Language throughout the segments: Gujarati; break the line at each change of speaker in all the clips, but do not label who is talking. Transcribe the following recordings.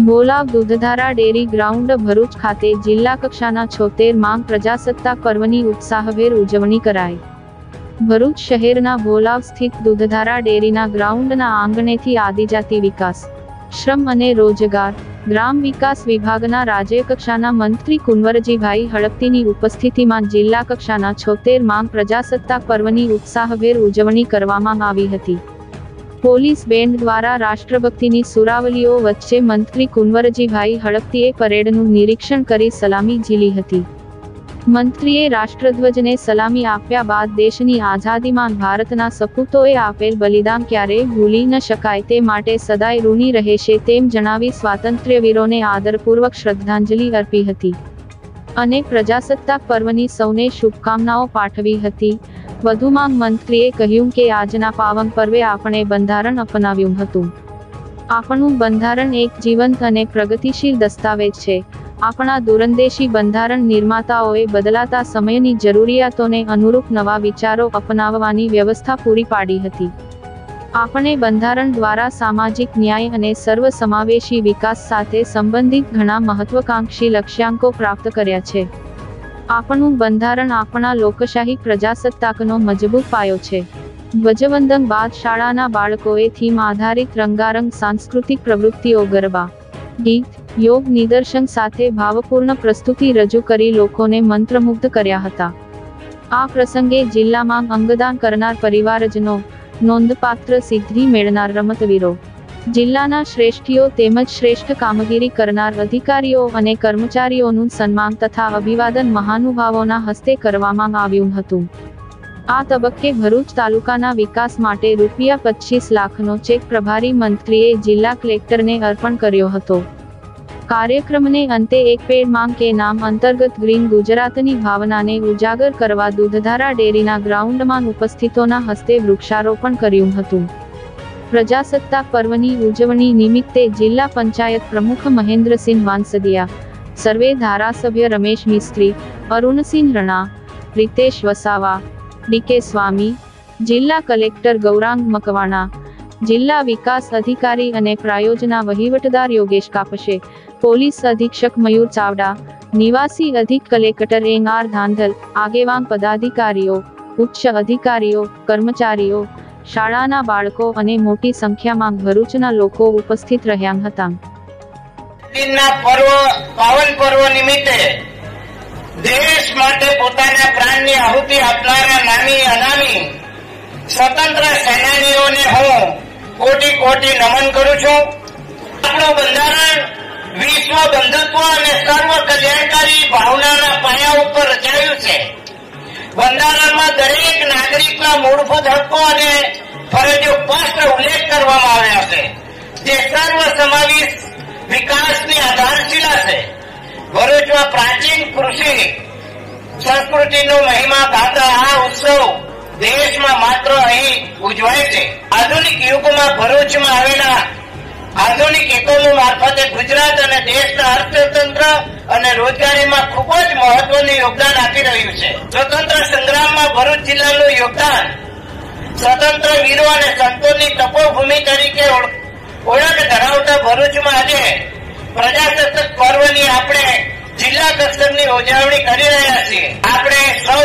બોલાવ દૂધધારા ડેરી ગ્રાઉન્ડ ભરૂચ ખાતે જિલ્લા કક્ષાના 76માં પ્રજાસત્તાક પર્વની ઉત્સાહભેર ઉજવણી કરાઈ। ભરૂચ શહેરના બોલાવ સ્થિત દૂધધારા ડેરીના ગ્રાઉન્ડના આંગણેથી આદિજાતિ વિકાસ, શ્રમ અને રોજગાર, ગ્રામ વિકાસ વિભાગના રાજ્ય કક્ષાના મંત્રી કુંવરજીભાઈ હળપતિની ઉપસ્થિતિમાં જિલ્લા કક્ષાના 76માં પ્રજાસત્તાક પર્વની ઉત્સાહભેર ઉજવણી કરવામાં આવી હતી। પોલીસ બેન્ડ દ્વારા રાષ્ટ્રભક્તિની સુરાવલીઓ વચ્ચે મંત્રી કુંવરજીભાઈ હળપતિએ પરેડનું નિરીક્ષણ કરી સલામી ઝીલી હતી। મંત્રીએ રાષ્ટ્રધ્વજને સલામી આપ્યા બાદ દેશની આઝાદીમાં ભારતના સપૂતોએ આપેલ બલિદાન ક્યારેય ભૂલી ન શકાય તે માટે સદાય ઋણી રહેશે તેમ જણાવી સ્વાતંત્ર્યવીરોને આદરપૂર્વક શ્રદ્ધાંજલિ અર્પી હતી અને પ્રજાસત્તાક પર્વની સૌને શુભકામનાઓ પાઠવી હતી। વધુમાં મંત્રીએ કહ્યું કે આજના પાવન પર્વે આપણે બંધારણ અપનાવ્યું હતું। આપણું બંધારણ એક જીવંત અને પ્રગતિશીલ દસ્તાવેજ છે। આપણા દૂરંદેશી બંધારણ નિર્માતાઓએ બદલાતા સમયની જરૂરિયાતોને અનુરૂપ નવા વિચારો અપનાવવાની વ્યવસ્થા પૂરી પાડી હતી। આપણે બંધારણ દ્વારા સામાજિક ન્યાય અને સર્વસમાવેશી વિકાસ સાથે સંબંધિત ઘણા મહત્વાકાંક્ષી લક્ષ્યાંકો પ્રાપ્ત કર્યા છે। આપણું બંધારણ આપણા લોકશાહી પ્રજાસત્તાકનો મજબૂત પાયો છે। ધ્વજવંદન બાદ શાળાના બાળકોએ થીમ આધારિત રંગારંગ સાંસ્કૃતિક પ્રવૃત્તિઓ, ગરબા, ગીત, યોગ નિદર્શન સાથે ભાવપૂર્ણ પ્રસ્તુતિ રજૂ કરી લોકોને મંત્રમુગ્ધ કર્યા હતા। આ પ્રસંગે જિલ્લામાં અંગદાન કરનાર પરિવારજનો, નોંધપાત્ર સિદ્ધિ મેળવનાર રમતવીરો, જિલ્લાના શ્રેષ્ઠીઓ તેમજ શ્રેષ્ઠ કામગીરી કરનાર અધિકારીઓ અને કર્મચારીઓનું સન્માન તથા અભિવાદન મહાનુભાવોના હસ્તે કરવામાં આવ્યું હતું। આ તબક્કે ભરૂચ તાલુકાના વિકાસ માટે ₹25 લાખનો ચેક પ્રભારી મંત્રીએ જિલ્લા કલેક્ટરને અર્પણ કર્યો હતો। કાર્યક્રમને અંતે એક પેડ માંગ કે નામ અંતર્ગત ગ્રીન ગુજરાતની ભાવનાને ઉજાગર કરવા દૂધધારા ડેરીના ગ્રાઉન્ડમાં ઉપસ્થિતોના હસ્તે વૃક્ષારોપણ કર્યું હતું। પ્રજાસત્તાક પર્વની ઉજવણી નિમિત્તે જિલ્લા પંચાયત પ્રમુખ મહેન્દ્રસિંહ વાંસદિયા, સર્વે ધારાસભ્ય રમેશ મિસ્ત્રી, અરુણસિંહ રણા, રીતેશ વસાવા, ડીકે સ્વામી, જિલ્લા કલેક્ટર ગૌરાંગ મકવાણા, જિલ્લા વિકાસ અધિકારી અને પ્રાયોજના વહીવટદાર યોગેશ કાપશે, પોલીસ અધિક્ષક મયુર ચાવડા, નિવાસી અધિક કલેક્ટર એન.આર. ધાંધલ, આગેવાન પદાધિકારીઓ, ઉચ્ચ અધિકારીઓ, કર્મચારીઓ, શાળાના બાળકો અને મોટી સંખ્યામાં ભરૂચના લોકો ઉપસ્થિત રહ્યા હતા।
પાવન પર્વ નિમિત્તે દેશ માટે પોતાના પ્રાણની આહુતિ આપનારા નામી અનામી સ્વતંત્ર સેનાનીઓને હું કોટી કોટી નમન કરું છું। આપણું બંધારણ વિશ્વ બંધુત્વ અને સર્વ કલ્યાણકારી ભાવનાના પાયા ઉપર રચાયું છે। બંધારણમાં દરેક નાગરિકના મૂળભૂત હક્કો અને ફરજો સ્પષ્ટ ઉલ્લેખ કરવામાં આવ્યા છે, જે સર્વ સમાવેશ વિકાસની આધારશિલા છે। ભરૂચમાં પ્રાચીન કૃષિ સંસ્કૃતિનો મહિમા ગાતા આ ઉત્સવ દેશમાં માત્ર અહીં ઉજવાય છે। આધુનિક યુગમાં ભરૂચમાં આવેલા આધુનિક એકમો મારફતે ગુજરાત અને દેશના અર્થતંત્ર અને રોજગારીમાં ખૂબ જ મહત્વનું યોગદાન આપી રહ્યું છે। સ્વતંત્ર સંગ્રામમાં ભરૂચ જિલ્લાનું યોગદાન સ્વતંત્ર વીરો અને સંતોની તપોભૂમિ તરીકે ઓળખ ધરાવતા ભરૂચમાં આજે પ્રજાસત્તાક પર્વની આપણે જિલ્લા કક્ષાની ઉજવણી કરી રહ્યા છીએ। આપણે સૌ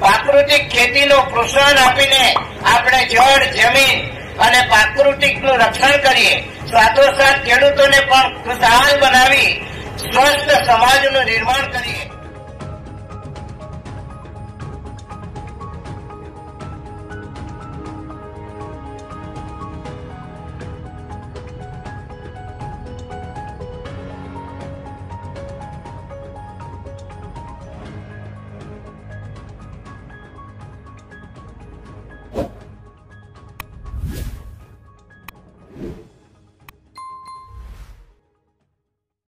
પ્રાકૃતિક ખેતીનો પ્રોત્સાહન આપીને આપણે જળ, જમીન અને પ્રાકૃતિકનું રક્ષણ કરીએ, સાથોસાથ ખેડૂતોને પણ ખુશહાલ બનાવી સ્વસ્થ સમાજનું નિર્માણ કરીએ।